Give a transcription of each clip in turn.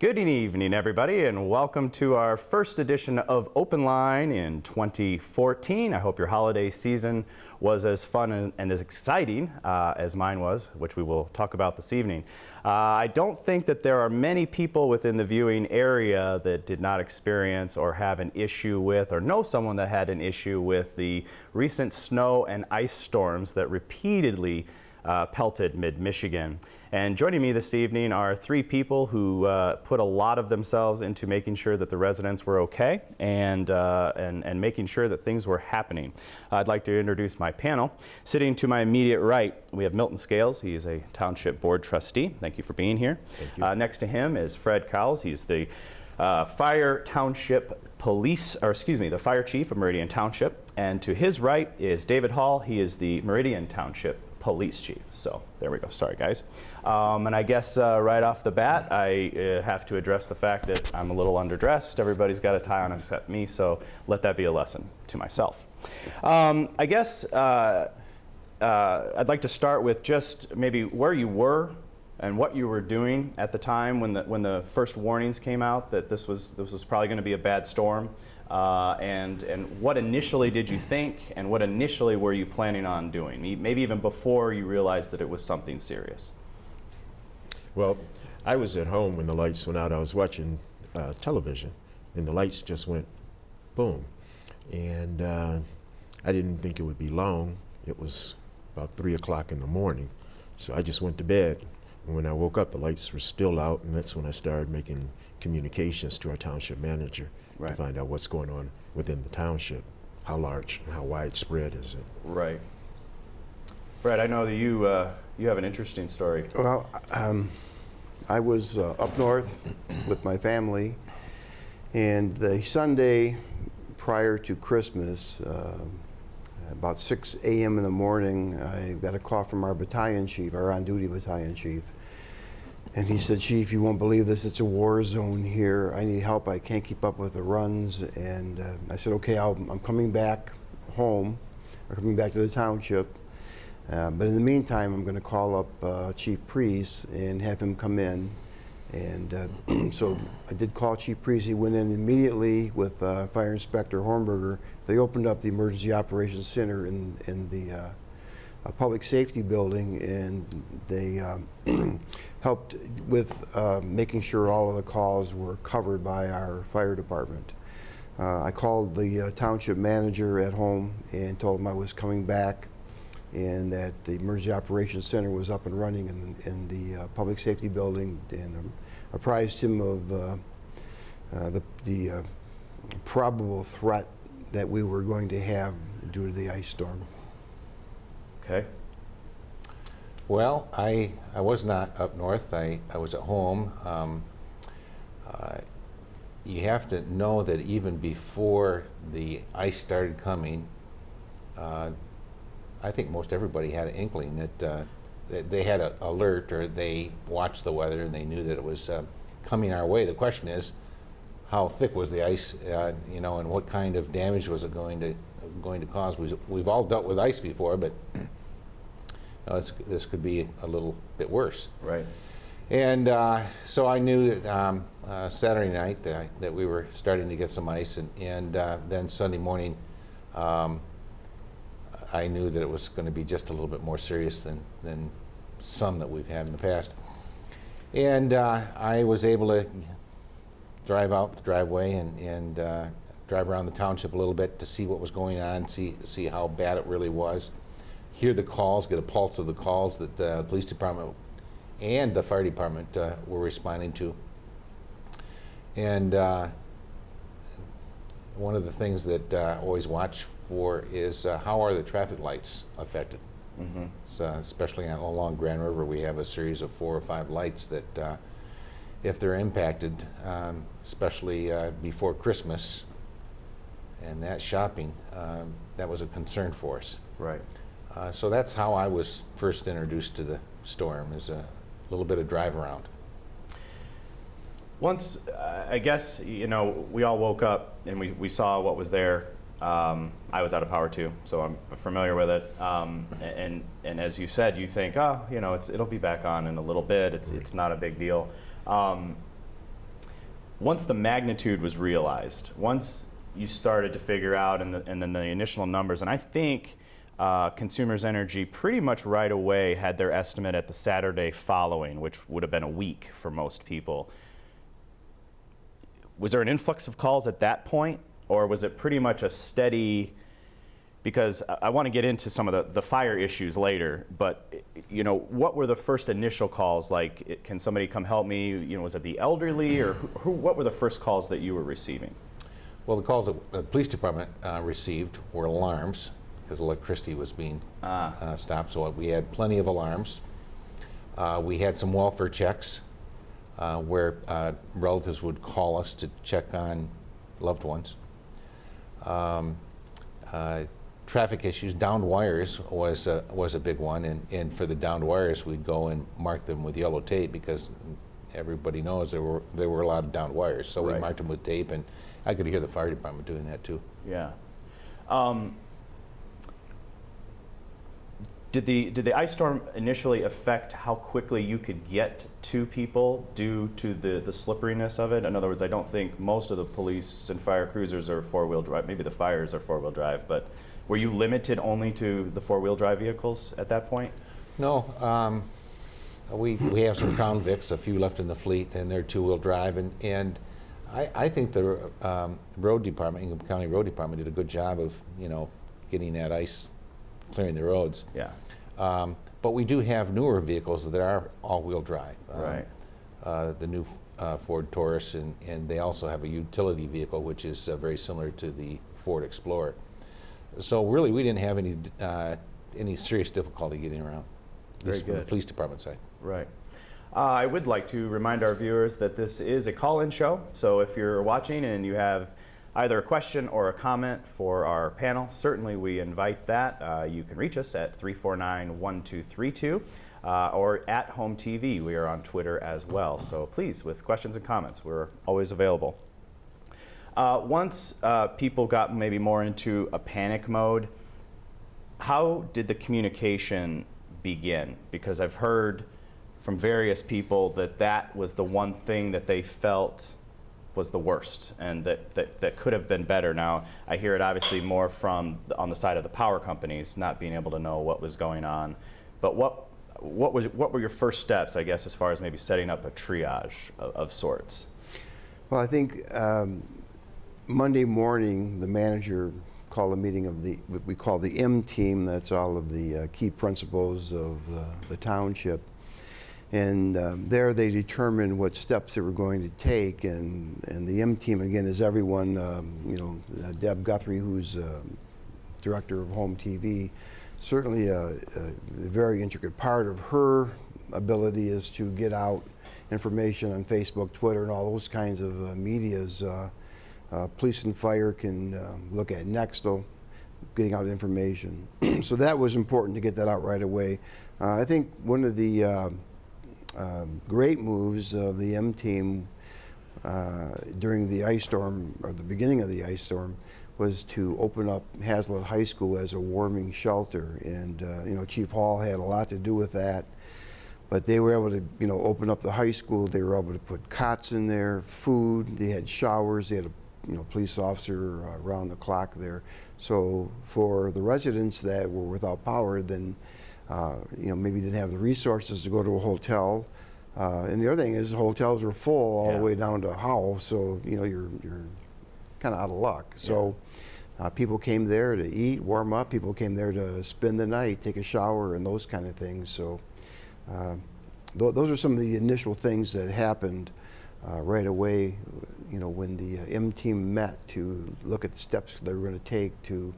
Good evening, everybody, and welcome to our first edition of Open Line in 2014. I hope your holiday season was as fun and as exciting as mine was, which we will talk about this evening. I don't think that there are many people within the viewing area that did not experience or have an issue with or know someone that had an issue with the recent snow and ice storms that repeatedly pelted mid-Michigan. And joining me this evening are three people who put a lot of themselves into making sure that the residents were okay and making sure that things were happening. I'd like to introduce my panel. Sitting to my immediate right, we have Milton Scales. He is a Township Board Trustee. Thank you for being here. Thank you. Next to him is Fred Cowles. He's the Fire Township Police, or excuse me, the Fire Chief of Meridian Township. And to his right is David Hall. He is the Meridian Township Police Chief. So there we go. Sorry, guys. And I guess right off the bat, I have to address the fact that I'm a little underdressed. Everybody's got a tie on except me, so let that be a lesson to myself. I guess I'd like to start with just maybe where you were and what you were doing at the time when the first warnings came out that this was probably going to be a bad storm. And what initially did you think, and what initially were you planning on doing? Maybe even before you realized that it was something serious. Well, I was at home when the lights went out. I was watching television, and the lights just went boom. And I didn't think it would be long. It was about 3 o'clock in the morning, so I just went to bed. And when I woke up, the lights were still out, and that's when I started making communications to our township manager to find out what's going on within the township. How large and how widespread is it? Right. Fred, I know that you have an interesting story. Well, I was up north with my family, and the Sunday prior to Christmas, about 6 a.m. in the morning, I got a call from our battalion chief, our on-duty battalion chief. And he said, "Chief, you won't believe this, it's a war zone here. I need help, I can't keep up with the runs." And I said, "Okay, I'm coming back home, or coming back to the township. But in the meantime, I'm going to call up Chief Priest and have him come in." And so I did call Chief Priest. He went in immediately with Fire Inspector Hornberger. They opened up the Emergency Operations Center in the Public Safety Building, and they helped with making sure all of the calls were covered by our fire department. I called the township manager at home and told him I was coming back and that the Emergency Operations Center was up and running in the Public Safety Building, and apprised him of the probable threat that we were going to have due to the ice storm. Okay. Well, I was not up north. I was at home. You have to know that even before the ice started coming, I think most everybody had an inkling that they had an alert, or they watched the weather and they knew that it was coming our way. The question is, how thick was the ice, you know, and what kind of damage was it going to cause? We've all dealt with ice before, but this could be a little bit worse. Right. And so I knew that Saturday night that we were starting to get some ice, and then Sunday morning I knew that it was going to be just a little bit more serious than some that we've had in the past. And I was able to drive out the driveway and drive around the township a little bit to see what was going on, see how bad it really was, hear the calls, get a pulse of the calls that the police department and the fire department were responding to. And one of the things that I always watch for is how are the traffic lights affected. Mm-hmm. So, especially along Grand River, we have a series of 4 or 5 lights that if they're impacted, especially before Christmas and that shopping, that was a concern for us. Right. So that's how I was first introduced to the storm, is a little bit of drive around. Once, I guess, you know, we all woke up and we saw what was there. I was out of power too, so I'm familiar with it. And as you said, you think, oh, you know, it'll be back on in a little bit. It's not a big deal. once the magnitude was realized, once you started to figure out and then the initial numbers, and I think Consumers Energy pretty much right away had their estimate at the Saturday following, which would have been a week for most people. Was there an influx of calls at that point, or was it pretty much a steady? Because I want to get into some of the fire issues later, but what were the first initial calls like? Can somebody come help me? Was it the elderly, or what were the first calls that you were receiving? Well, the calls that the police department received were alarms, because electricity was being stopped, so we had plenty of alarms. We had some welfare checks where relatives would call us to check on loved ones. Traffic issues, downed wires was a big one, and for the downed wires, we'd go and mark them with yellow tape, because everybody knows there were a lot of downed wires. So we marked them with tape, and I could hear the fire department doing that too. Yeah. Did the ice storm initially affect how quickly you could get to people due to the slipperiness of it? In other words, I don't think most of the police and fire cruisers are four-wheel drive. Maybe the fires are four-wheel drive, but were you limited only to the four-wheel drive vehicles at that point? No. We have some Crown Vics, a few left in the fleet, and they're two-wheel drive, and I think the road department, Ingham County Road Department, did a good job of getting that ice, clearing the roads. Yeah. But we do have newer vehicles that are all-wheel drive. Right. The new Ford Taurus, and they also have a utility vehicle, which is very similar to the Ford Explorer. So really, we didn't have any serious difficulty getting around. Very From the good. police department side. Right. I would like to remind our viewers that this is a call-in show. So if you're watching and you have either a question or a comment for our panel, certainly we invite that. You can reach us at 349-1232 or at Home TV. We are on Twitter as well. So please, with questions and comments, we're always available. Once people got maybe more into a panic mode, how did the communication begin? Because I've heard from various people that was the one thing that they felt was the worst, and that could have been better. Now, I hear it obviously more from on the side of the power companies, not being able to know what was going on. But what were your first steps, I guess, as far as maybe setting up a triage of sorts? Well, I think Monday morning, the manager called a meeting of what we call the M team. That's all of the key principals of the township. And there they determined what steps they were going to take. And the M team, again, is everyone, Deb Guthrie, who's director of Home TV, certainly a very intricate part of her ability is to get out information on Facebook, Twitter, and all those kinds of medias. Police and fire can look at Nextel, getting out information. So that was important to get that out right away. I think one of the great moves of the M team during the ice storm, or the beginning of the ice storm, was to open up Hazlitt High School as a warming shelter. And Chief Hall had a lot to do with that. But they were able to, open up the high school. They were able to put cots in there, food. They had showers. They had a police officer around the clock there. So for the residents that were without power, then maybe didn't have the resources to go to a hotel. And the other thing is, hotels are full all the way down to Howell, so you're kind of out of luck. So people came there to eat, warm up. People came there to spend the night, take a shower, and those kind of things. So those are some of the initial things that happened right away. When the M team met to look at the steps they were going to take to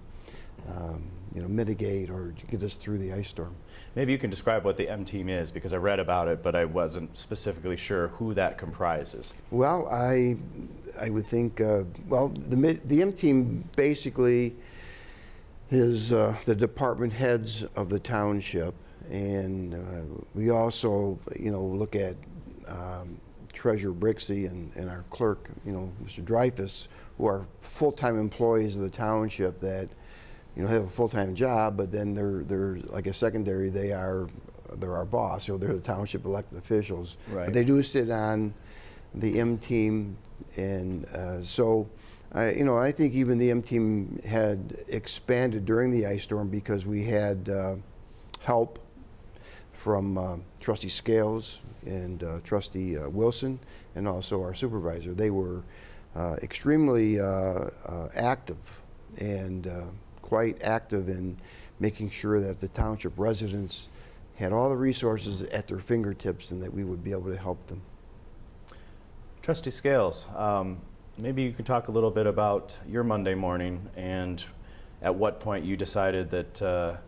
mitigate or get us through the ice storm. Maybe you can describe what the M team is, because I read about it, but I wasn't specifically sure who that comprises. Well, I would think, the M team basically is the department heads of the township, and we also, look at Treasurer Brixey and our clerk, Mr. Dreyfus, who are full-time employees of the township that have a full-time job, but then they're like a secondary. They're our boss, they're the township elected officials. Right. But they do sit on the M team, and so I think even the M team had expanded during the ice storm because we had help from Trustee Scales and Trustee Wilson, and also our supervisor. They were extremely active and quite active in making sure that the township residents had all the resources at their fingertips and that we would be able to help them. Trustee Scales, maybe you could talk a little bit about your Monday morning and at what point you decided that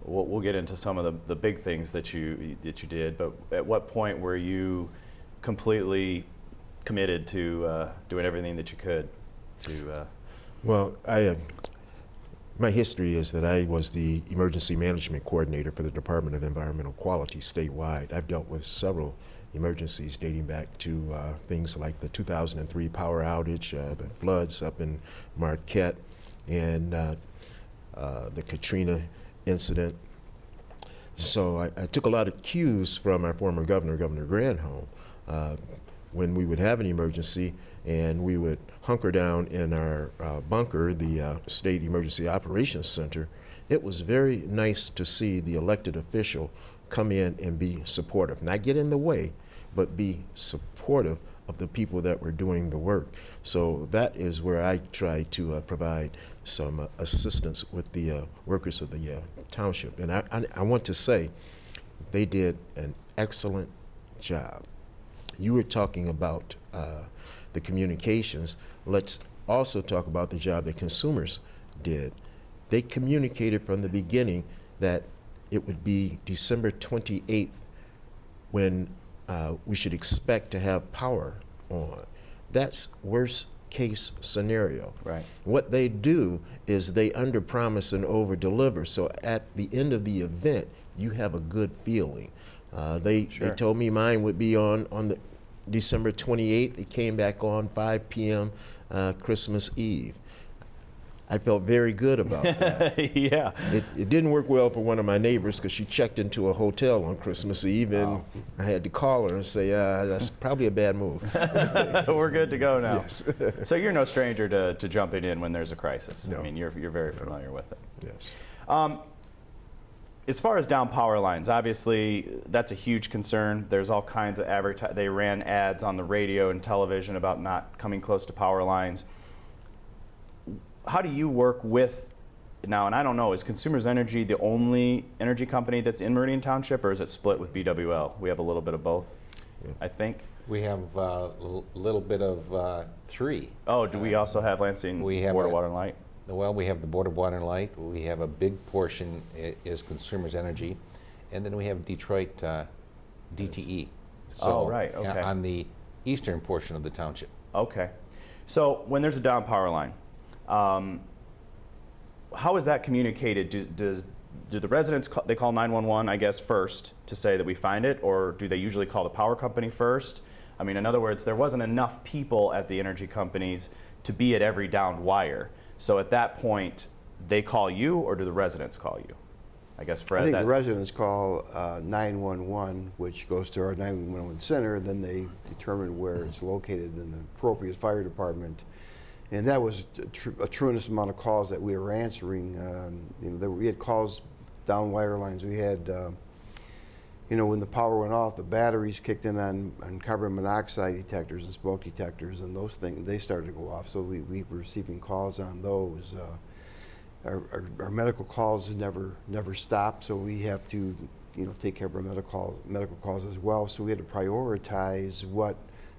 we'll get into some of the big things that you did, but at what point were you completely committed to doing everything that you could to? Well, my history is that I was the emergency management coordinator for the Department of Environmental Quality statewide. I've dealt with several emergencies dating back to things like the 2003 power outage, the floods up in Marquette, and the Katrina incident. So I took a lot of cues from our former governor, Governor Granholm, when we would have an emergency and we would hunker down in our bunker, the State Emergency Operations Center. It was very nice to see the elected official come in and be supportive, not get in the way, but be supportive of the people that were doing the work. So that is where I try to provide some assistance with the workers of the township. And I want to say they did an excellent job. You were talking about the communications. Let's also talk about the job that consumers did. They communicated from the beginning that it would be December 28th when we should expect to have power on. That's worst case scenario. Right. What they do is they underpromise and overdeliver. So at the end of the event, you have a good feeling. They told me mine would be on the December 28th. It came back on 5 p.m. Christmas Eve. I felt very good about that. Yeah. It didn't work well for one of my neighbors because she checked into a hotel on Christmas Eve, and I had to call her and say, that's probably a bad move. We're good to go now. Yes. So you're no stranger to jumping in when there's a crisis. No. I mean, you're very familiar with it. Yes. As far as down power lines, obviously that's a huge concern. There's all kinds of they ran ads on the radio and television about not coming close to power lines. How do you work with now? And I don't know, is Consumers Energy the only energy company that's in Meridian Township, or is it split with BWL? We have a little bit of both, I think. We have a little bit of three. Oh, do we also have Lansing Board of Water and Light? Well, we have the Board of Water and Light. We have a big portion is Consumers Energy, and then we have Detroit DTE. So, right, okay. On the eastern portion of the township. Okay. So when there's a down power line, how is that communicated? Do the residents they call 911, I guess, first to say that we find it, or do they usually call the power company first? I mean, in other words, there wasn't enough people at the energy companies to be at every downed wire. So at that point, they call you, or do the residents call you? I guess, Fred. I think the residents call 911, which goes to our 911 center. Then they determine where it's located in the appropriate fire department. And that was a tremendous amount of calls that we were answering. We had calls down wire lines. We had, when the power went off, the batteries kicked in on carbon monoxide detectors and smoke detectors, and those things, they started to go off. So we were receiving calls on those. Our medical calls never stop, so we have to, take care of our medical calls as well. So we had to prioritize what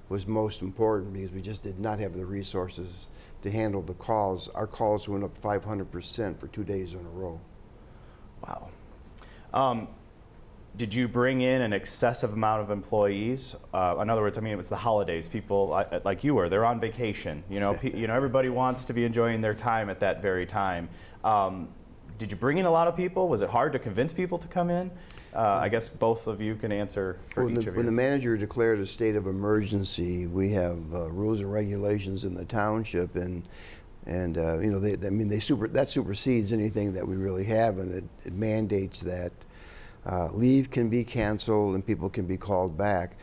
was most important because we just did not have the resources to handle the calls. Our calls went up 500% for 2 days in a row. Wow. Did you bring in an excessive amount of employees? In other words, I mean, it was the holidays. People like you were, they're on vacation. Everybody wants to be enjoying their time at that very time. Did you bring in a lot of people? Was it hard to convince people to come in? I guess both of you can answer for each of you. When the manager declared a state of emergency, we have rules and regulations in the township, and that supersedes anything that we really have, and it mandates that leave can be canceled and people can be called back.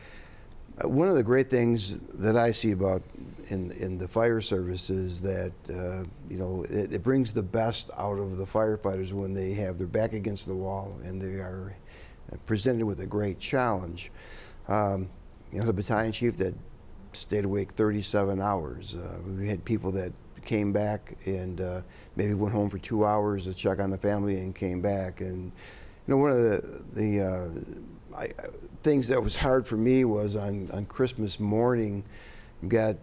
One of the great things that I see about in the fire service is that it brings the best out of the firefighters when they have their back against the wall and they are presented with a great challenge. The battalion chief that stayed awake 37 hours. We had people that came back and maybe went home for 2 hours to check on the family and came back. And one of the things that was hard for me was on Christmas morning, you got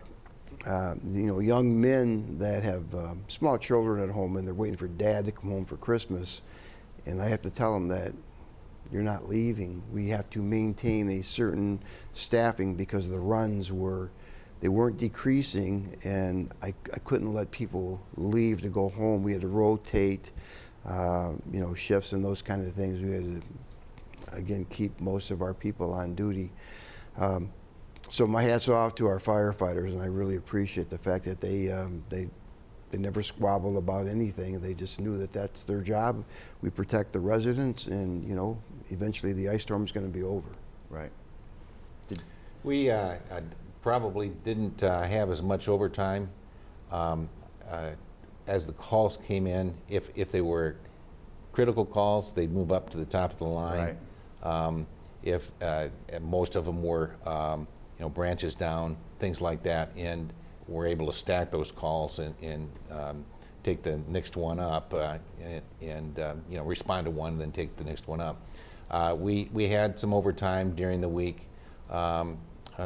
young men that have small children at home and they're waiting for dad to come home for Christmas, and I have to tell them that you're not leaving. We have to maintain a certain staffing because the runs weren't decreasing, and I couldn't let people leave to go home. We had to rotate shifts and those kind of things. We had to, again, keep most of our people on duty. So my hat's off to our firefighters, and I really appreciate the fact that they never squabbled about anything. They just knew that that's their job. We protect the residents, and eventually the ice storm is going to be over. Right. We probably didn't have as much overtime as the calls came in. If they were critical calls, they'd move up to the top of the line. Right. If most of them were branches down, things like that, and we're able to stack those calls and take the next one up and respond to one, then take the next one up. We had some overtime during the week.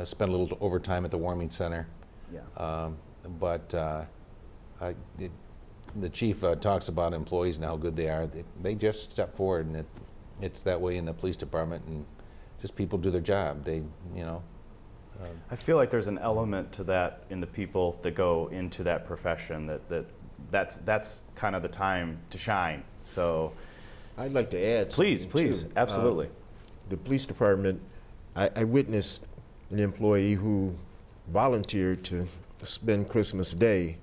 Spent a little overtime at the warming center. Yeah. But the chief talks about employees and how good they are. They just step forward, and it's that way in the police department, and just people do their job. I feel like there's an element to that in the people that go into that profession that's kind of the time to shine. So I'd like to add please, something, too. absolutely. The police department, I witnessed an employee who volunteered to spend Christmas Day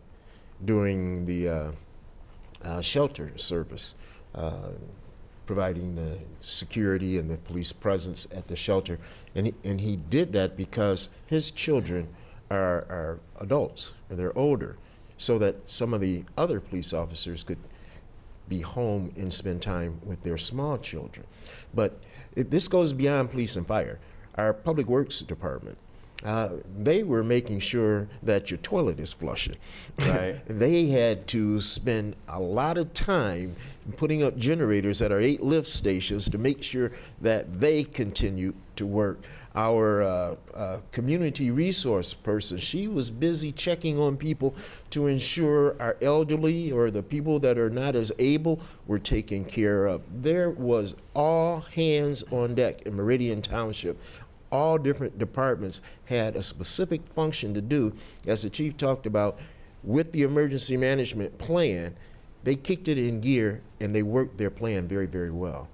during the shelter service, providing the security and the police presence at the shelter. And he did that because his children are adults, or they're older, so that some of the other police officers could be home and spend time with their small children. But this goes beyond police and fire. Our public works department, they were making sure that your toilet is flushing. Right. They had to spend a lot of time putting up generators at our 8 lift stations to make sure that they continue to work. Our community resource person, she was busy checking on people to ensure our elderly or the people that are not as able were taken care of. There was all hands on deck in Meridian Township. All different departments had a specific function to do. As the chief talked about, with the emergency management plan, they kicked it in gear and they worked their plan very, very well.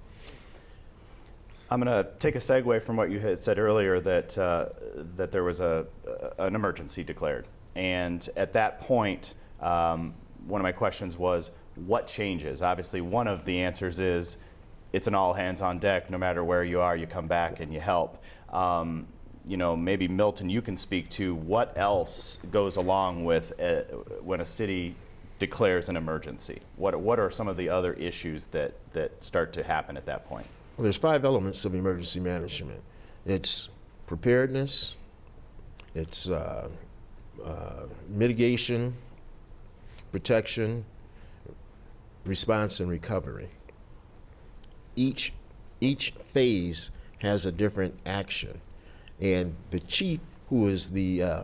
I'm going to take a segue from what you had said earlier that there was an emergency declared. And at that point, one of my questions was, what changes? Obviously, one of the answers is it's an all hands on deck. No matter where you are, you come back and you help. Maybe Milton, you can speak to what else goes along with when a city declares an emergency. What are some of the other issues that start to happen at that point? Well, there's 5 elements of emergency management. It's preparedness, it's mitigation, protection, response, and recovery. Each phase has a different action, and the chief, who is the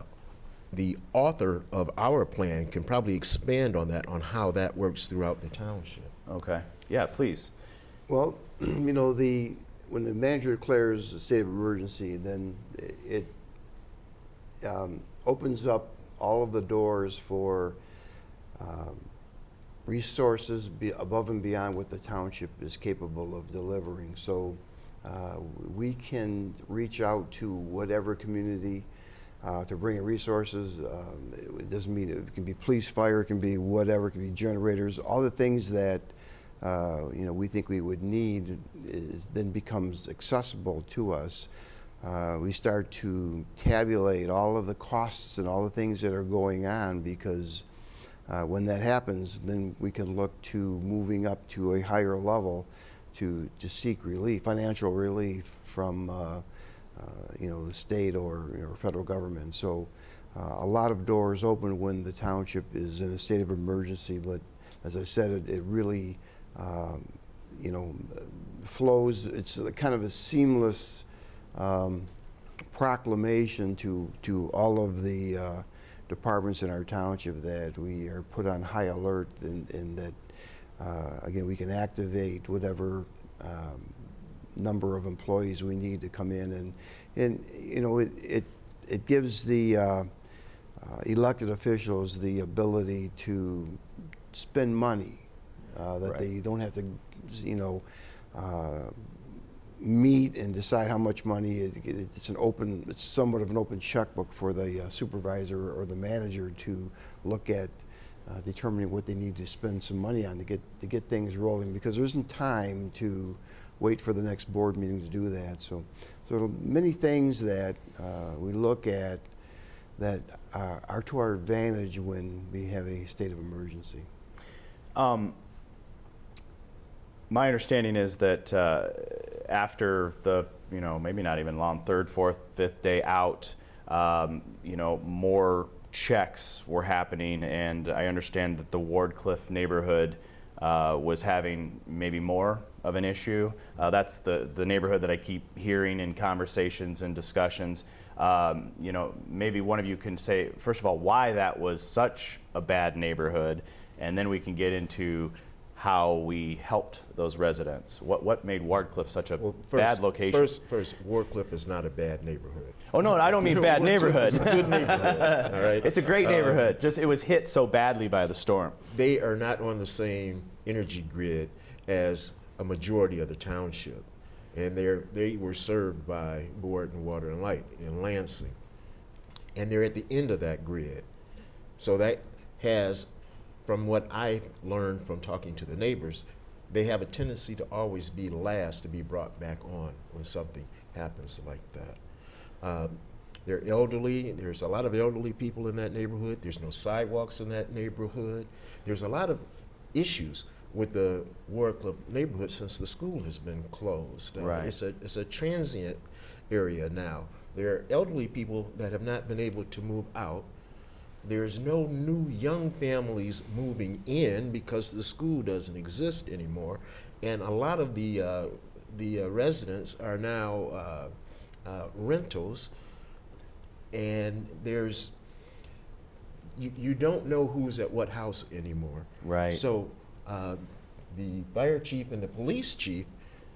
author of our plan, can probably expand on that, on how that works throughout the township. Okay. Yeah, please. Well, when the manager declares a state of emergency, then it opens up all of the doors for resources above and beyond what the township is capable of delivering. So we can reach out to whatever community to bring in resources. It doesn't mean it can be police, fire, it can be whatever, it can be generators, all the things that we think we would need then becomes accessible to us. we start to tabulate all of the costs and all the things that are going on, because when that happens, then we can look to moving up to a higher level to seek relief, financial relief from the state or federal government. So a lot of doors open when the township is in a state of emergency, but as I said, it really flows. It's kind of a seamless proclamation to all of the departments in our township that we are put on high alert, and that again, we can activate whatever number of employees we need to come in, and it gives the elected officials the ability to spend money that Right. they don't have to meet and decide how much money. It's somewhat of an open checkbook for the supervisor or the manager to look at, determining what they need to spend some money on to get things rolling, because there isn't time to wait for the next board meeting to do that. So many things that we look at that are to our advantage when we have a state of emergency. My understanding is that after the, maybe not even long, third, fourth, fifth day out, more checks were happening, and I understand that the Wardcliff neighborhood was having maybe more of an issue. That's the neighborhood that I keep hearing in conversations and discussions. Maybe one of you can say, first of all, why that was such a bad neighborhood, and then we can get into how we helped those residents. What made Wardcliff such a bad location? First, Wardcliff is not a bad neighborhood. Oh no, I don't mean bad neighborhood. It's a good neighborhood. All right. It's a great neighborhood. Just it was hit so badly by the storm. They are not on the same energy grid as a majority of the township, and they were served by Board and Water and Light in Lansing, and they're at the end of that grid. So that has, from what I've learned from talking to the neighbors, they have a tendency to always be last to be brought back on when something happens like that. They're elderly. There's a lot of elderly people in that neighborhood. There's no sidewalks in that neighborhood. There's a lot of issues with the Wardcliff neighborhood since the school has been closed. Right. It's a transient area now. There are elderly people that have not been able to move out. There's no new young families moving in because the school doesn't exist anymore, and a lot of the residents are now rentals, and you don't know who's at what house anymore. Right. So the fire chief and the police chief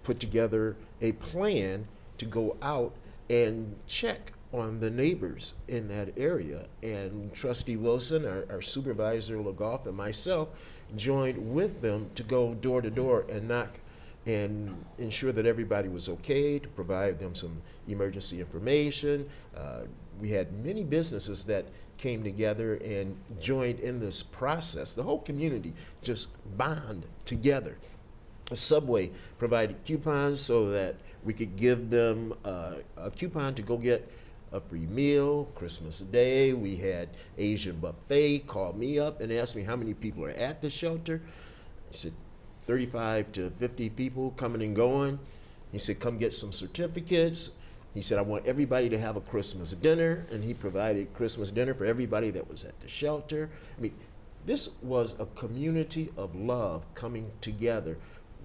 put together a plan to go out and check on the neighbors in that area. And Trustee Wilson, our supervisor, Legoff, and myself joined with them to go door to door and knock and ensure that everybody was okay, to provide them some emergency information. We had many businesses that came together and joined in this process. The whole community just bond together. The Subway provided coupons so that we could give them a coupon to go get a free meal. Christmas Day, we had Asian buffet. Called me up and asked me how many people are at the shelter. He said 35 to 50 people coming and going. He said, come get some certificates. He said, I want everybody to have a Christmas dinner, and he provided Christmas dinner for everybody that was at the shelter. I mean, this was a community of love coming together.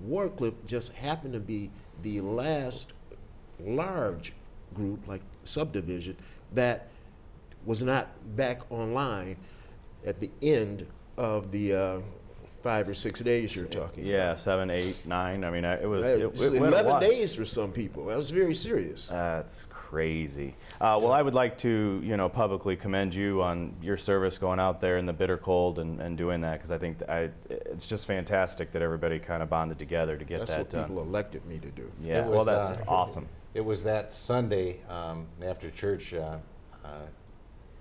Wardcliff just happened to be the last large group, like subdivision, that was not back online at the end of the 5 or 6 days you're talking Yeah, about. 7, 8, 9. I mean, it was 11 days for some people. That was very serious. That's crazy. Well, I would like to, publicly commend you on your service going out there in the bitter cold and doing that, because I think it's just fantastic that everybody kind of bonded together to get That's that what done. people elected me to do. Yeah, It well, was, that's awesome. It was that Sunday after church.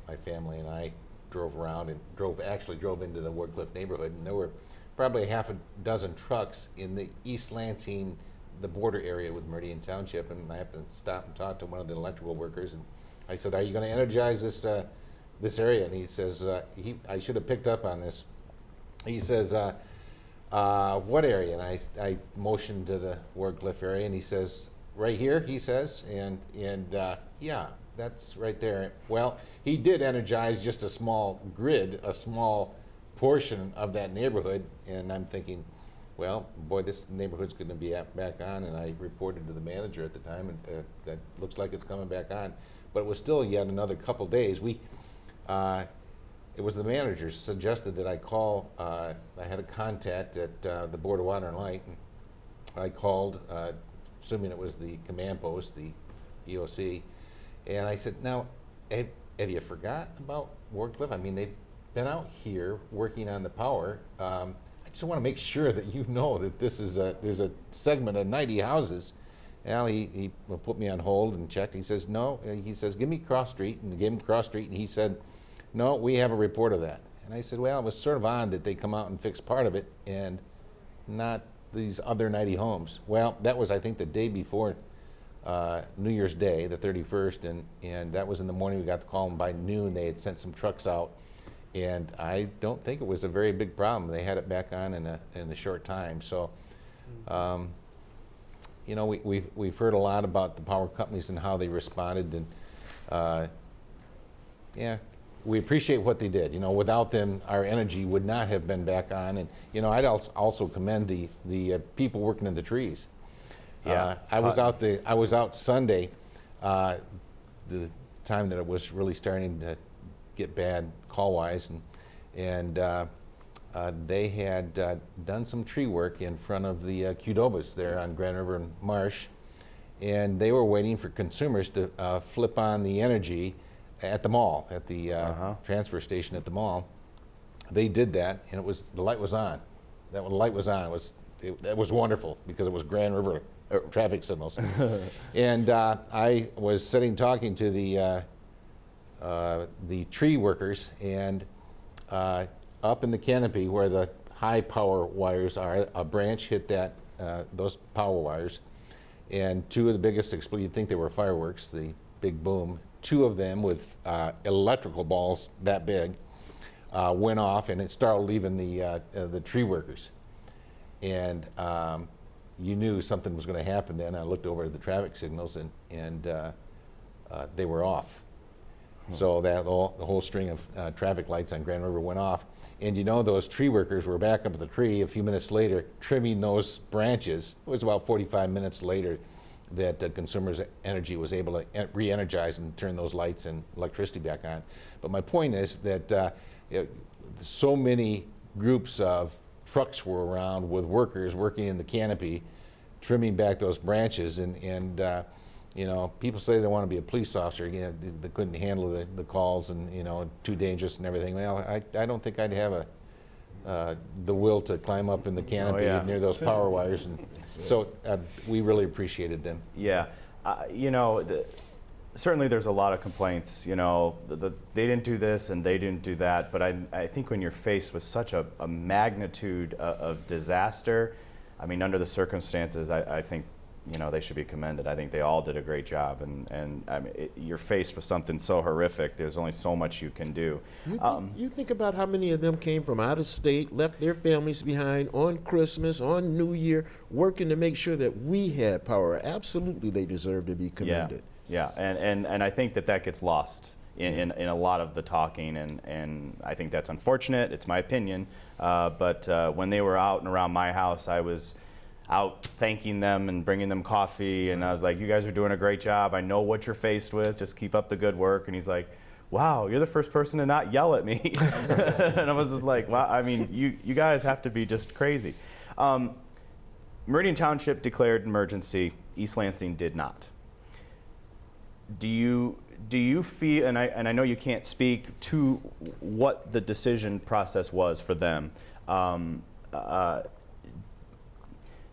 My family and I drove around and drove into the Wardcliff neighborhood, and there were probably half a dozen trucks in the East Lansing the border area with Meridian Township, and I happened to stop and talk to one of the electrical workers, and I said, "Are you going to energize this this area?" And he says, I should have picked up on this. He says, "What area?" And I motioned to the Wardcliff area, and he says, "Right here," he says, and yeah, that's right there. Well, he did energize just a small grid, a small portion of that neighborhood, and I'm thinking, well, boy, this neighborhood's going to be back on, and I reported to the manager at the time, and that looks like it's coming back on. But it was still yet another couple days. It was the manager suggested that I call, I had a contact at the Board of Water and Light, and I called, assuming it was the command post, the EOC, and I said, "Now, have you forgot about Wardcliff? I mean, they've been out here working on the power. I just want to make sure that you know that this is there's a segment of 90 houses." Well, he put me on hold and checked. He says, "No," he says, "give me Cross Street," and I gave him Cross Street, and he said, "No, we have a report of that." And I said, well, it was sort of odd that they come out and fix part of it and not these other 90 homes. Well, that was, I think, the day before New Year's Day, the 31st, and that was in the morning. We got the call, and by noon they had sent some trucks out, and I don't think it was a very big problem. They had it back on in a short time. So, you know, we've heard a lot about the power companies and how they responded, and yeah, we appreciate what they did. You know, without them, our energy would not have been back on. And you know, I'd also commend the people working in the trees. Yeah, I was out Sunday, the time that it was really starting to get bad call-wise, and they had done some tree work in front of the Qdobas there on Grand River and Marsh, and they were waiting for consumers to flip on the energy at the mall, at the transfer station at the mall. They did that, and the light was on. That when the light was on, it was wonderful because it was Grand River traffic signals. And I was sitting talking to the tree workers, and up in the canopy where the high power wires are, a branch hit those power wires, and two of the biggest explosions, you'd think they were fireworks, the big boom, two of them with electrical balls that big went off, and it started leaving the tree workers. And you knew something was going to happen then. I looked over at the traffic signals, and they were off. So the whole string of traffic lights on Grand River went off. And you know, those tree workers were back up at the tree a few minutes later trimming those branches. It was about 45 minutes later that Consumers Energy was able to re-energize and turn those lights and electricity back on. But my point is that so many groups of trucks were around with workers working in the canopy, trimming back those branches, and you know, people say they want to be a police officer. You know, they couldn't handle the calls, and you know, too dangerous and everything. Well, I don't think I'd have the will to climb up in the canopy near those power wires, and so we really appreciated them. Yeah, you know, certainly there's a lot of complaints. You know, they didn't do this and they didn't do that. But I think when you're faced with such a magnitude of disaster, I mean, under the circumstances, I think, you know, they should be commended. I think they all did a great job, and I mean, you're faced with something so horrific. There's only so much you can do. You think about how many of them came from out of state, left their families behind on Christmas, on New Year, working to make sure that we had power. Absolutely, they deserve to be commended. Yeah, and I think that gets lost in a lot of the talking, and I think that's unfortunate. It's my opinion, but when they were out and around my house, I was out thanking them and bringing them coffee, and I was like, you guys are doing a great job. I know what you're faced with. Just keep up the good work. And he's like, wow, you're the first person to not yell at me. And I was just like, wow, I mean, you guys have to be just crazy. Meridian Township declared emergency. East Lansing did not. Do you feel, and I know you can't speak to what the decision process was for them,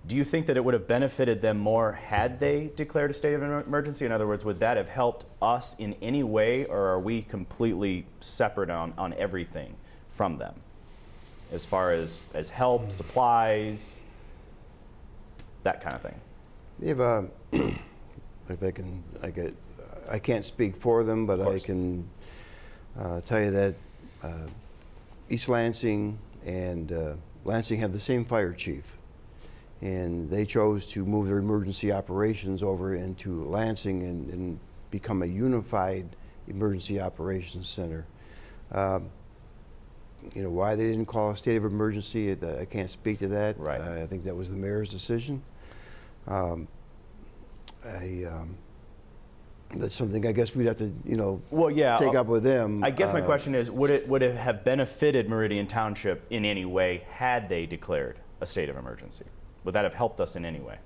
do you think that it would have benefited them more had they declared a state of emergency? In other words, would that have helped us in any way, or are we completely separate on everything from them as far as help, supplies, that kind of thing? They have a, if I can't speak for them, but I can tell you that East Lansing and Lansing have the same fire chief. And they chose to move their emergency operations over into Lansing and become a unified emergency operations center. You know, why they didn't call a state of emergency, I can't speak to that. Right. I think that was the mayor's decision. That's something I guess we'd have to, you know, Well, yeah, take up with them. I guess my question is, would it have benefited Meridian Township in any way had they declared a state of emergency? Would that have helped us in any way?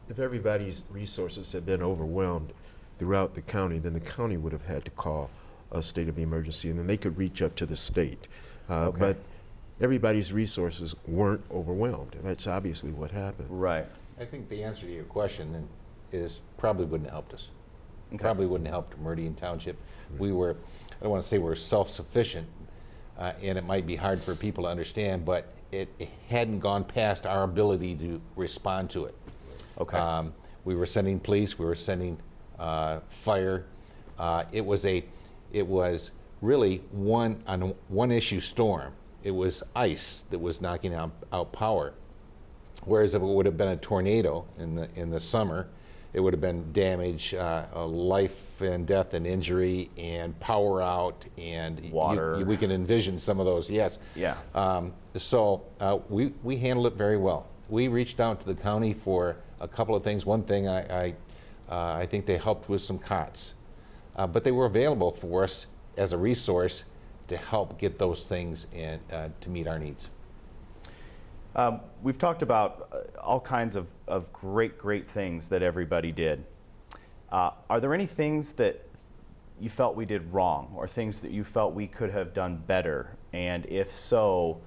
If everybody's resources had been overwhelmed throughout the county, then the county would have had to call a state of emergency, and then they could reach up to the state. Okay. But everybody's resources weren't overwhelmed, and that's obviously what happened. Right. I think the answer to your question is probably wouldn't have helped us. Okay. Probably wouldn't have helped Meridian Township. We were, I don't want to say we're self-sufficient, and it might be hard for people to understand, but it hadn't gone past our ability to respond to it. Okay. We were sending police, we were sending fire. It was really one issue storm. It was ice that was knocking out power. Whereas if it would have been a tornado in the summer, it would have been damage, life and death and injury, and power out, and water. We can envision some of those. Yes. Yeah. So we handled it very well. We reached out to the county for a couple of things. One thing, I think they helped with some cots, but they were available for us as a resource to help get those things and to meet our needs. We've talked about all kinds of great things that everybody did. Are there any things that you felt we did wrong, or things that you felt we could have done better? And if so,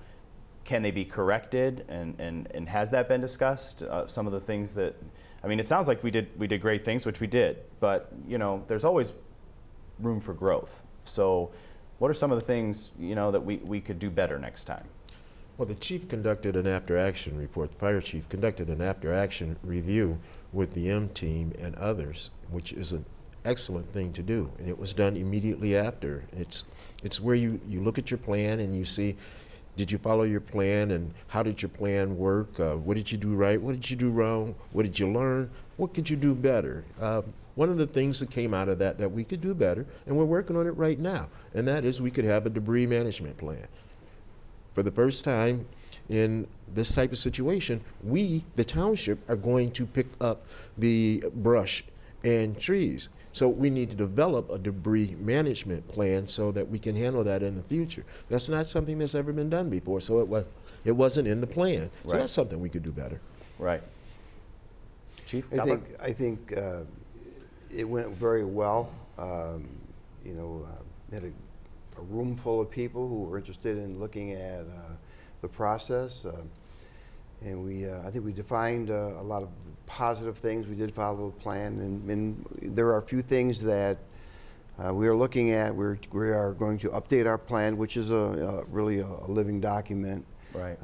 can they be corrected? And has that been discussed? Some of the things that, I mean, it sounds like we did great things, which we did, but you know, there's always room for growth. So what are some of the things, you know, that we could do better next time? Well, the chief conducted an after-action report. The fire chief conducted an after-action review with the M team and others, which is an excellent thing to do. And it was done immediately after. It's where you look at your plan and you see, did you follow your plan, and how did your plan work? What did you do right? What did you do wrong? What did you learn? What could you do better? One of the things that came out of that we could do better, and we're working on it right now, and that is we could have a debris management plan. For the first time in this type of situation, we, the township, are going to pick up the brush and trees. So we need to develop a debris management plan so that we can handle that in the future. That's not something that's ever been done before, so it wasn't in the plan. So Right. that's something we could do better. Right. Chief? I think it went very well. You know, had a room full of people who were interested in looking at the process, and I think we defined a lot of positive things. We did follow the plan, and there are a few things that we are looking at. We are going to update our plan, which is really a living document. Right.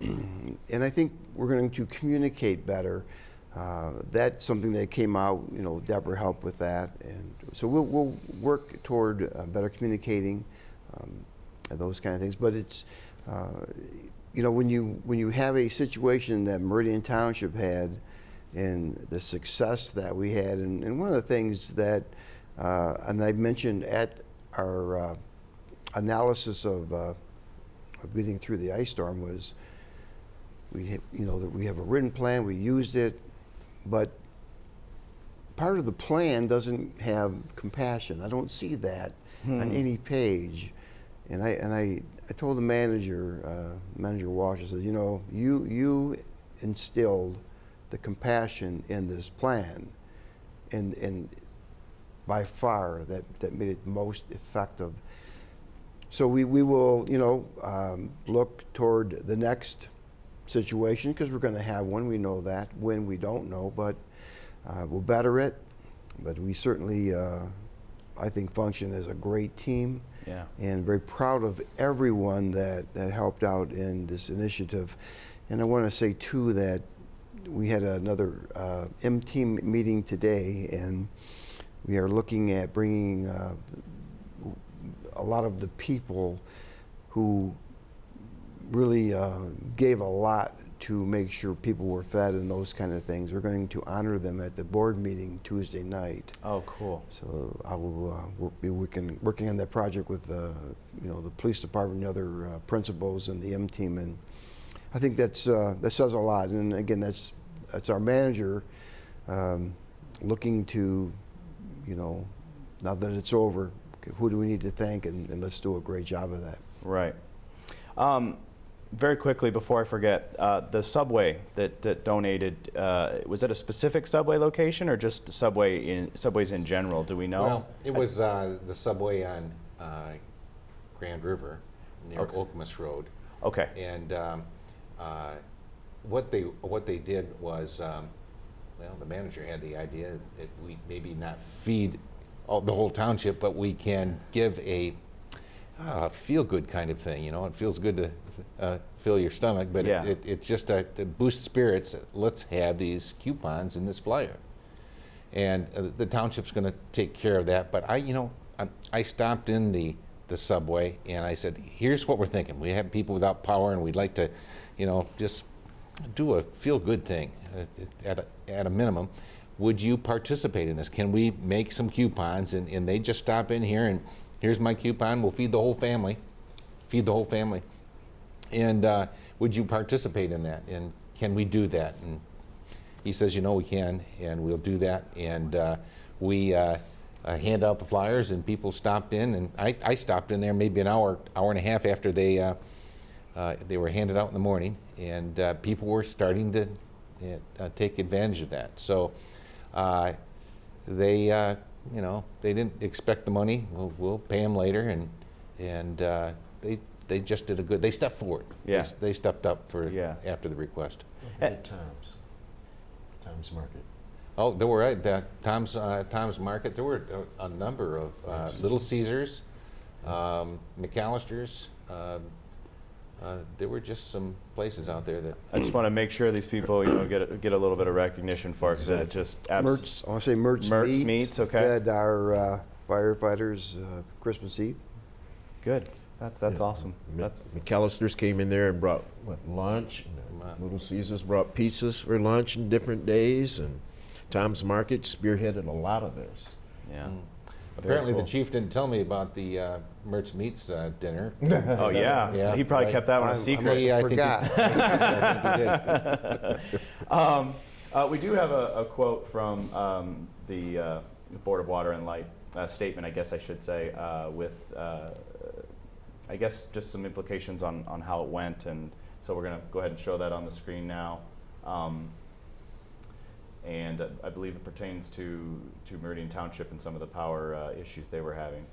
And I think we're going to communicate better. That's something that came out, you know, Deborah helped with that. And so we'll work toward better communicating and those kind of things. But it's, you know, when you have a situation that Meridian Township had and the success that we had, and one of the things that, and I mentioned at our analysis of getting through the ice storm was, you know, that we have a written plan, we used it, but part of the plan doesn't have compassion. I don't see that on any page. And I told the manager, Manager Walsh, I said, you know, you instilled the compassion in this plan, and by far that made it most effective. So we will, you know, look toward the next situation, because we're going to have one. We know that. When, we don't know, but we'll better it. But we certainly, I think, function as a great team. Yeah. And very proud of everyone that helped out in this initiative. And I want to say too that we had another M-team meeting today, and we are looking at bringing a lot of the people who really gave a lot to make sure people were fed and those kind of things. We're going to honor them at the board meeting Tuesday night. Oh, cool. So I will be working on that project with the police department and other principals and the M team, and I think that says a lot. And again, that's our manager looking to, now that it's over, who do we need to thank, and let's do a great job of that. Right. Very quickly, before I forget, the subway that donated, was it a specific subway location or just subways in general? Do we know? Well, it was the subway on Grand River near Okemos Road. Okay. And what they did was, the manager had the idea that we maybe not feed the whole township, but we can give a feel-good kind of thing. It feels good to fill your stomach, but yeah. it's just to boost spirits. Let's have these coupons in this flyer, and the township's going to take care of that. But I stopped in the subway and I said, here's what we're thinking. We have people without power, and we'd like to, just do a feel-good thing at a minimum. Would you participate in this? Can we make some coupons? And they just stop in here and here's my coupon. We'll feed the whole family. And would you participate in that? And can we do that? And he says, we can, and we'll do that. And we hand out the flyers, and people stopped in. And I stopped in there maybe an hour and a half after they were handed out in the morning, and people were starting to take advantage of that. So they didn't expect the money. We'll pay them later, and they just did they stepped forward. Yeah. They stepped up for after the request. At Tom's Market. Oh, there were Tom's Market. There were a number of Little Caesars, McAllister's. There were just some places out there that I just want to make sure these people, get a little bit of recognition for it, because it just I want to say Mertz Meats okay. fed our firefighters Christmas Eve. Good. That's awesome. McAllister's came in there and brought lunch. Little Caesars brought pizzas for lunch on different days, and Tom's Market spearheaded a lot of this. Yeah. Apparently cool. the chief didn't tell me about the Mertz Meats dinner. Oh yeah. Yeah, He probably right. kept that one a secret. I forgot. I think he did. We do have a quote from the Board of Water and Light statement, I guess I should say, with I guess just some implications on how it went, and so we're going to go ahead and show that on the screen now. And I believe it pertains to Meridian Township and some of the power issues they were having.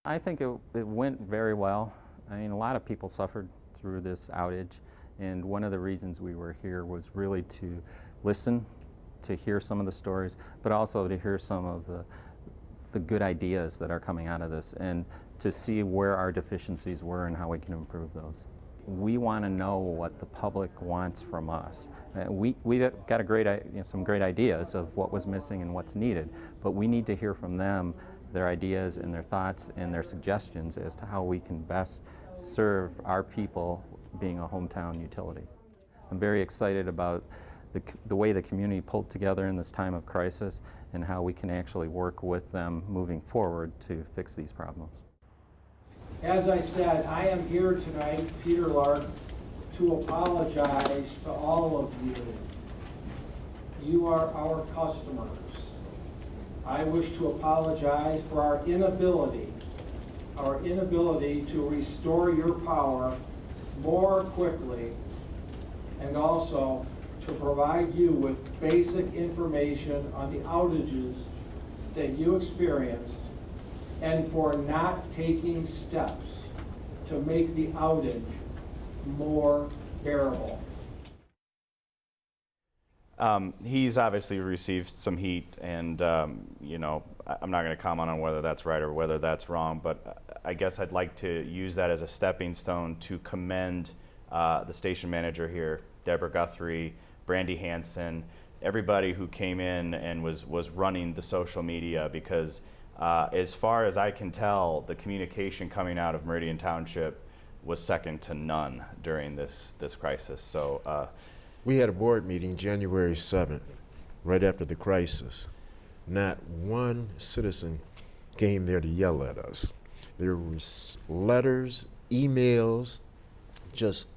I think it went very well. I mean, a lot of people suffered through this outage, and one of the reasons we were here was really to listen, to hear some of the stories, but also to hear some of the good ideas that are coming out of this, and to see where our deficiencies were and how we can improve those. We want to know what the public wants from us. We got some great ideas of what was missing and what's needed, but we need to hear from them their ideas and their thoughts and their suggestions as to how we can best serve our people being a hometown utility. I'm very excited about the way the community pulled together in this time of crisis and how we can actually work with them moving forward to fix these problems. As I said, I am here tonight, Peter Lark, to apologize to all of you. You are our customers. I wish to apologize for our inability to restore your power more quickly, and also to provide you with basic information on the outages that you experienced, and for not taking steps to make the outage more bearable. He's obviously received some heat, and I'm not going to comment on whether that's right or whether that's wrong, but I guess I'd like to use that as a stepping stone to commend the station manager here, Deborah Guthrie, Brandy Hansen, everybody who came in and was running the social media, because as far as I can tell, the communication coming out of Meridian Township was second to none during this crisis. So We had a board meeting January 7th, right after the crisis. Not one citizen came there to yell at us. There was letters, emails, just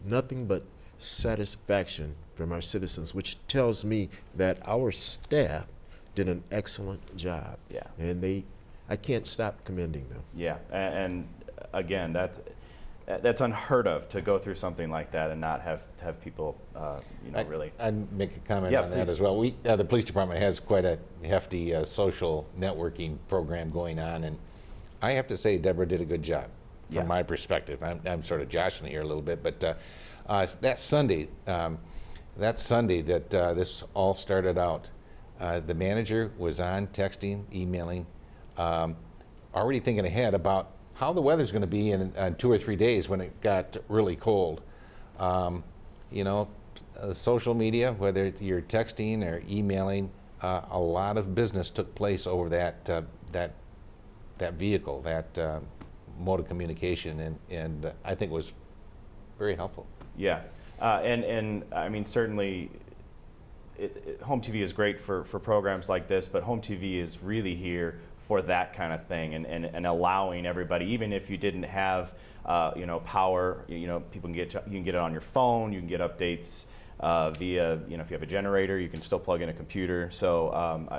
nothing but satisfaction from our citizens, which tells me that our staff did an excellent job. Yeah. And I can't stop commending them. yeah, and again, that's unheard of, to go through something like that and not have people really. I'd make a comment Yeah, on that please. as well. The police department has quite a hefty social networking program going on, and I have to say Deborah did a good job from Yeah. my perspective. I'm sort of joshing here a little bit, but that Sunday that this all started out, the manager was on texting, emailing, already thinking ahead about how the weather's going to be in 2 or 3 days when it got really cold. Social media, whether you're texting or emailing, a lot of business took place over that vehicle, that mode of communication, and I think it was very helpful. Yeah, and I mean, certainly home TV is great for programs like this, but home TV is really here for that kind of thing, and allowing everybody, even if you didn't have power, people you can get it on your phone, you can get updates via, if you have a generator, you can still plug in a computer. So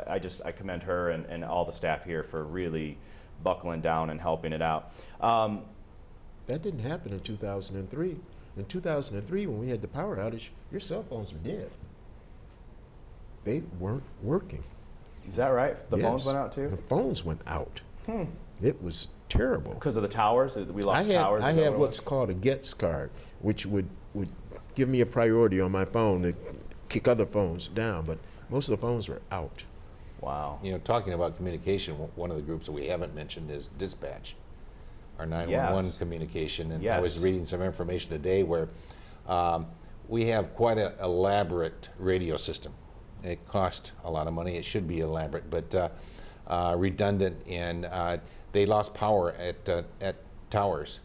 I commend her and all the staff here for really buckling down and helping it out. That didn't happen in 2003. In 2003, when we had the power outage, your cell phones were dead. They weren't working. Is that right? The Yes. phones went out The too? phones went out. It was terrible. Because of the towers? We lost I towers? Is that had what it what's was? called a GETS card, which would give me a priority on my phone to kick other phones down, but most of the phones were out. Wow. Talking about communication, one of the groups that we haven't mentioned is dispatch, our 911 Yes. communication. And I Yes. was reading some information today where we have quite an elaborate radio system. It costs a lot of money. It should be elaborate, but redundant. And they lost power at towers,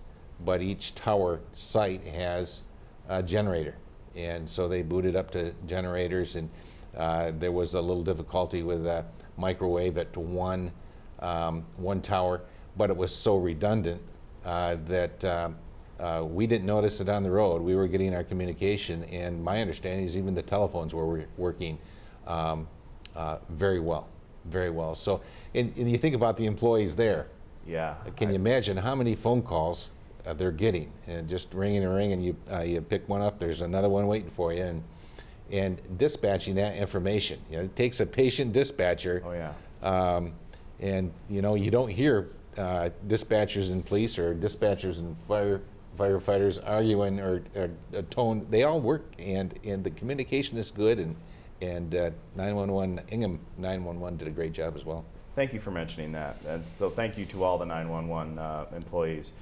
but each tower site has a generator, and so they booted up to generators. And there was a little difficulty with a microwave at one tower, but it was so redundant that we didn't notice it on the road. We were getting our communication, and my understanding is even the telephones were working very well, very well. So, and you think about the employees there. Yeah. Can you imagine how many phone calls they're getting, and just ringing and ringing? You pick one up, there's another one waiting for you, and dispatching that information. It takes a patient dispatcher. Oh, yeah. And you don't hear dispatchers and police or dispatchers and firefighters arguing or a tone. They all work, and the communication is good, and 911, Ingham 911 did a great job as well. Thank you for mentioning that. And so thank you to all the 911 employees.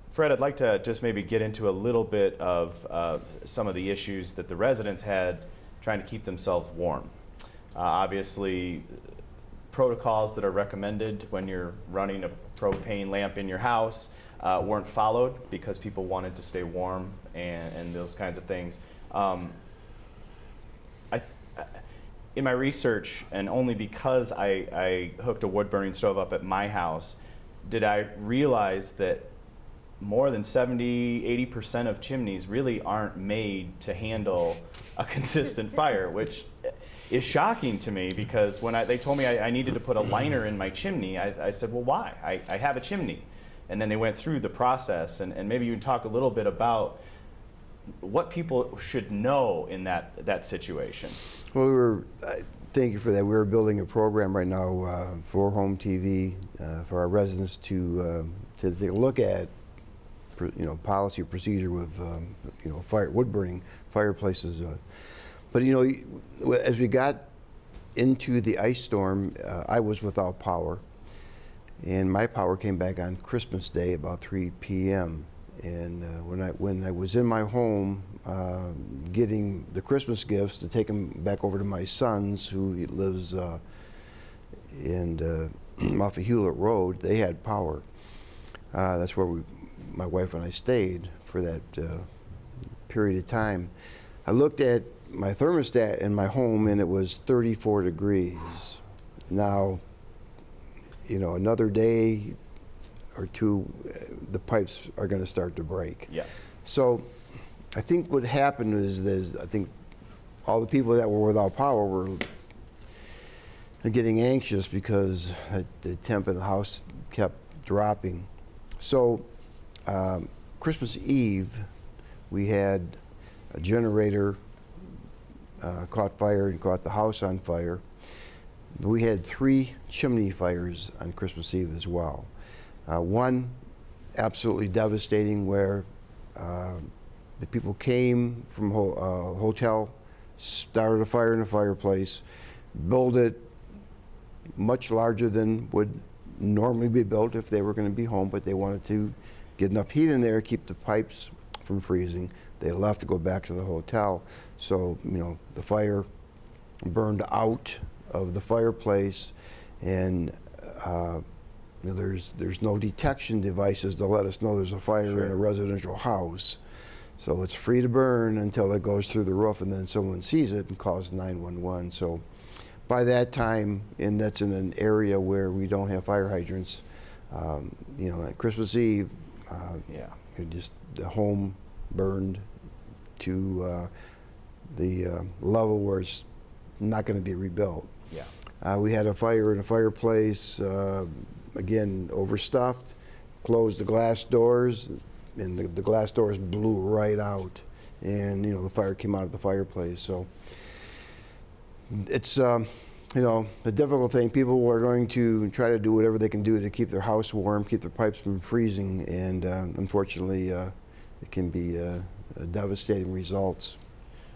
Fred, I'd like to just maybe get into a little bit of some of the issues that the residents had trying to keep themselves warm. Obviously, protocols that are recommended when you're running a propane lamp in your house weren't followed because people wanted to stay warm and those kinds of things. In my research, and only because I hooked a wood-burning stove up at my house, did I realize that more than 70–80% of chimneys really aren't made to handle a consistent fire, which is shocking to me, because when they told me I needed to put a liner in my chimney, I said, well, why? I have a chimney. And then they went through the process, and maybe you can talk a little bit about what people should know in that situation. Well, thank you for that. We're building a program right now for home TV for our residents to take a look at, policy or procedure with, wood burning fireplaces. But as we got into the ice storm, I was without power, and my power came back on Christmas Day about 3 p.m. And when I was in my home getting the Christmas gifts to take them back over to my son's, who lives off of Hewlett Road, they had power. That's where my wife and I stayed for that period of time. I looked at my thermostat in my home and it was 34 degrees. Now, another day or two, the pipes are going to start to break. Yeah. So I think what happened is I think all the people that were without power were getting anxious because the temp in the house kept dropping. So Christmas Eve, we had a generator caught fire and caught the house on fire. We had 3 chimney fires on Christmas Eve as well. One absolutely devastating, where the people came from a hotel, started a fire in a fireplace, built it much larger than would normally be built if they were going to be home, but they wanted to get enough heat in there, keep the pipes from freezing. They left to go back to the hotel. So, the fire burned out of the fireplace, and there's no detection devices to let us know there's a fire in a residential house. So it's free to burn until it goes through the roof, and then someone sees it and calls 911. So by that time, and that's in an area where we don't have fire hydrants, at Christmas Eve, the home burned to the level where it's not going to be rebuilt. Yeah. We had a fire in a fireplace, again, overstuffed, closed the glass doors, and the glass doors blew right out, and the fire came out of the fireplace. So it's the difficult thing. People are going to try to do whatever they can do to keep their house warm, keep their pipes from freezing, and unfortunately it can be devastating results.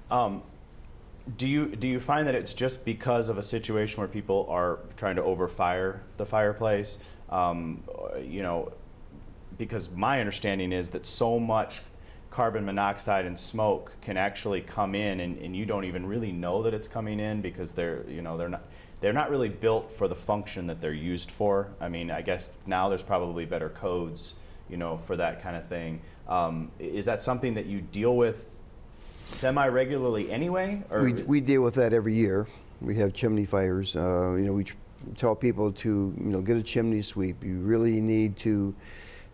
Do you find that it's just because of a situation where people are trying to overfire the fireplace? Because my understanding is that so much carbon monoxide and smoke can actually come in, and you don't even really know that it's coming in because they're not really built for the function that they're used for. I mean, I guess now there's probably better codes, for that kind of thing. Is that something that you deal with semi-regularly anyway? Or we deal with that every year. We have chimney fires. We tell people to get a chimney sweep. You really need to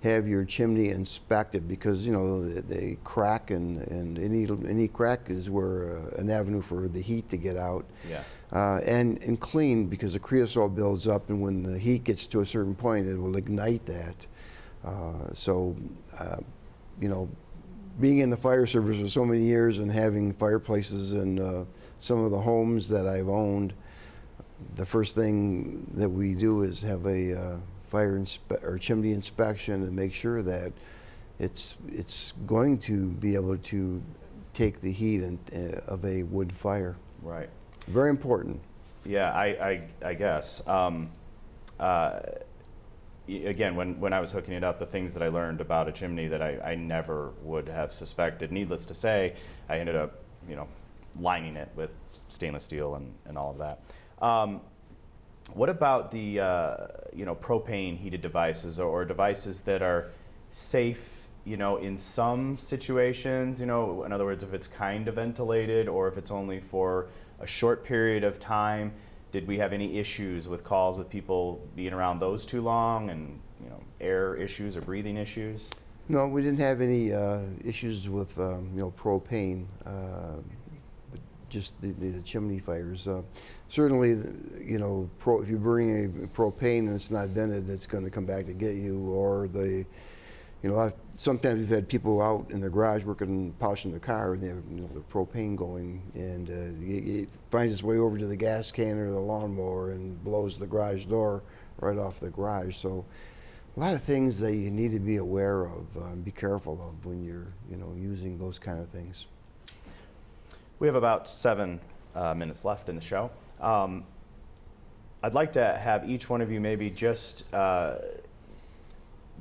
have your chimney inspected because they crack, and any crack is where an avenue for the heat to get out. Yeah. And clean, because the creosote builds up, and when the heat gets to a certain point, it will ignite that. Being in the fire service for so many years and having fireplaces in some of the homes that I've owned, the first thing that we do is have a chimney inspection and make sure that it's going to be able to take the heat of a wood fire. Right. Very important. Yeah, I guess. Again, when I was hooking it up, the things that I learned about a chimney that I never would have suspected. Needless to say, I ended up, lining it with stainless steel and all of that. What about the, propane heated devices or devices that are safe, in some situations? In other words, if it's kind of ventilated or if it's only for a short period of time. Did we have any issues with calls with people being around those too long, and air issues or breathing issues? No, we didn't have any issues with propane, but just the chimney fires. Certainly, if you bring a propane and it's not vented, it's going to come back to get you. Or sometimes we've had people out in their garage working, polishing their car, and they have the propane going, and it finds its way over to the gas can or the lawnmower and blows the garage door right off the garage. So a lot of things that you need to be aware of and be careful of when you're using those kind of things. We have about 7 minutes left in the show. I'd like to have each one of you maybe just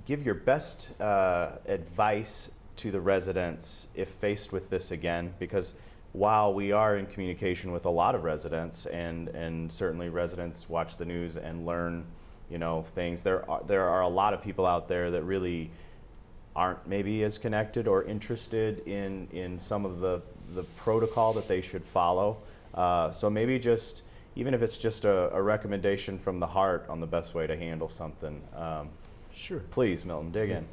give your best advice to the residents if faced with this again, because while we are in communication with a lot of residents, and certainly residents watch the news and learn, things, there are a lot of people out there that really aren't maybe as connected or interested in some of the protocol that they should follow. So maybe just, even if it's just a recommendation from the heart on the best way to handle something. Sure. Please, Milton, dig in.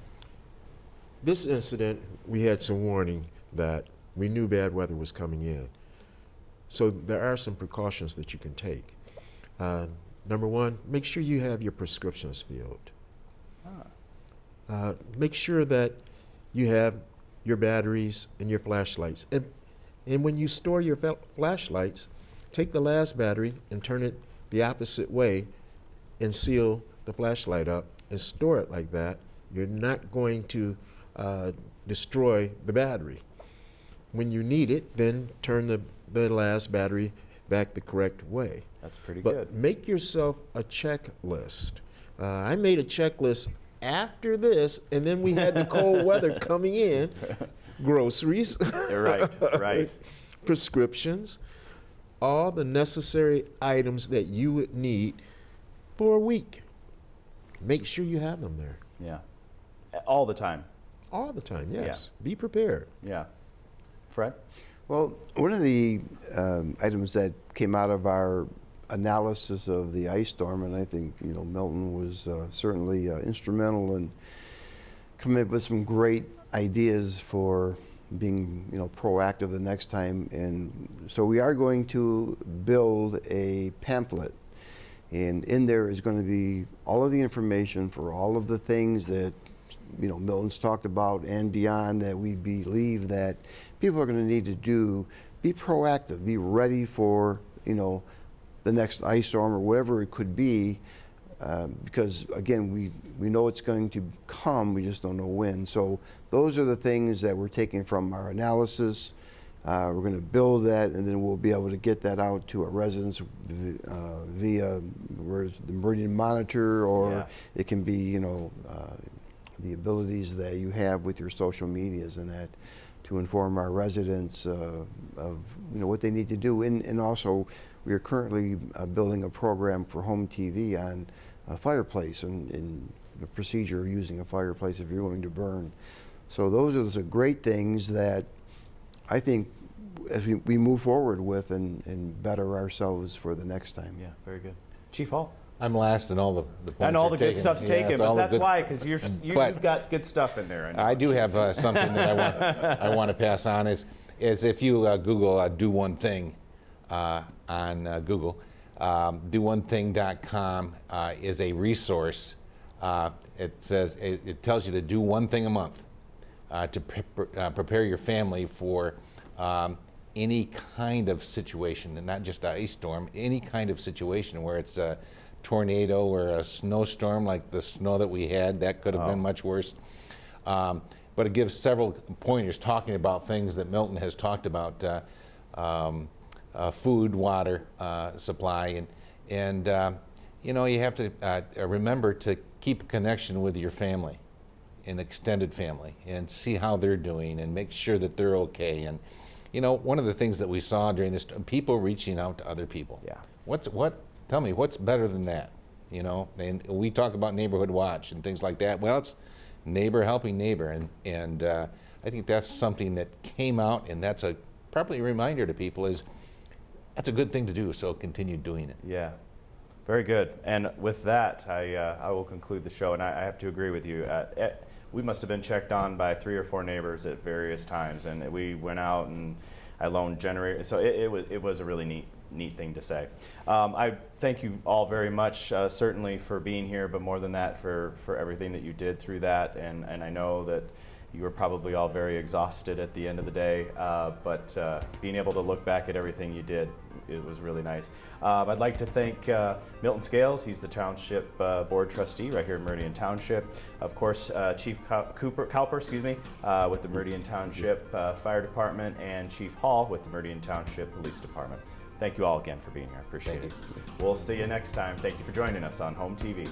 This incident, we had some warning that we knew bad weather was coming in. So there are some precautions that you can take. Number one, make sure you have your prescriptions filled. Make sure that you have your batteries and your flashlights. And when you store your flashlights, take the last battery and turn it the opposite way and seal the flashlight up and store it like that. You're not going to destroy the battery. When you need it, then turn the last battery back the correct way. That's pretty But good. make yourself a checklist. I made a checklist after this, and then we had the cold weather coming in. Groceries, Right. prescriptions, all the necessary items that you would need for a week. Make sure you have them there. Yeah. All the time. All the time, yes. Be prepared. Yeah. Fred? Well, one of the items that came out of our analysis of the ice storm, and I think Milton was certainly instrumental in coming up with some great ideas for being proactive the next time. And so we are going to build a pamphlet, and in there is going to be all of the information for all of the things that Milton's talked about and beyond, that we believe that people are going to need to do. Be proactive, be ready for the next ice storm or whatever it could be, because again, we know it's going to come, we just don't know when. So those are the things that we're taking from our analysis. We're going to build that, and then we'll be able to get that out to our residents via the Meridian monitor, or it can be the abilities that you have with your social medias and that, to inform our residents of what they need to do. And also, we are currently building a program for home TV on a fireplace and the procedure of using a fireplace if you're going to burn. So those are the great things that I think as we move forward with and better ourselves for the next time. Yeah, very good. Chief Hall? I'm last in all the points. And all the you're good taking. stuff's taken, it's but all the that's good- why, because you've got good stuff in there. I do have something that I want to pass on. Is if you Google "do one thing" on Google, doonething.com is a resource. It says it tells you to do one thing a month to prepare your family for any kind of situation, and not just an ice storm. Any kind of situation where it's a tornado or a snowstorm like the snow that we had. That could have been much worse. But it gives several pointers talking about things that Milton has talked about, food, water supply, and you have to remember to keep a connection with your family, an extended family, and see how they're doing and make sure that they're okay. And one of the things that we saw during this, people reaching out to other people. Yeah. Tell me, what's better than that? And we talk about neighborhood watch and things like that. Well, it's neighbor helping neighbor, and I think that's something that came out, and that's probably a reminder to people is that's a good thing to do. So continue doing it. Yeah, very good. And with that, I will conclude the show, and I have to agree with you. We must have been checked on by 3 or 4 neighbors at various times, and we went out and I loaned generators. So it was a really neat thing to say. I thank you all very much, certainly for being here, but more than that, for everything that you did through that. And I know that you were probably all very exhausted at the end of the day, but being able to look back at everything you did, it was really nice. I'd like to thank Milton Scales. He's the Township Board Trustee right here in Meridian Township. Of course, Chief Cowper, with the Meridian Township Fire Department, and Chief Hall with the Meridian Township Police Department. Thank you all again for being here. Appreciate it. We'll see you next time. Thank you for joining us on Home TV.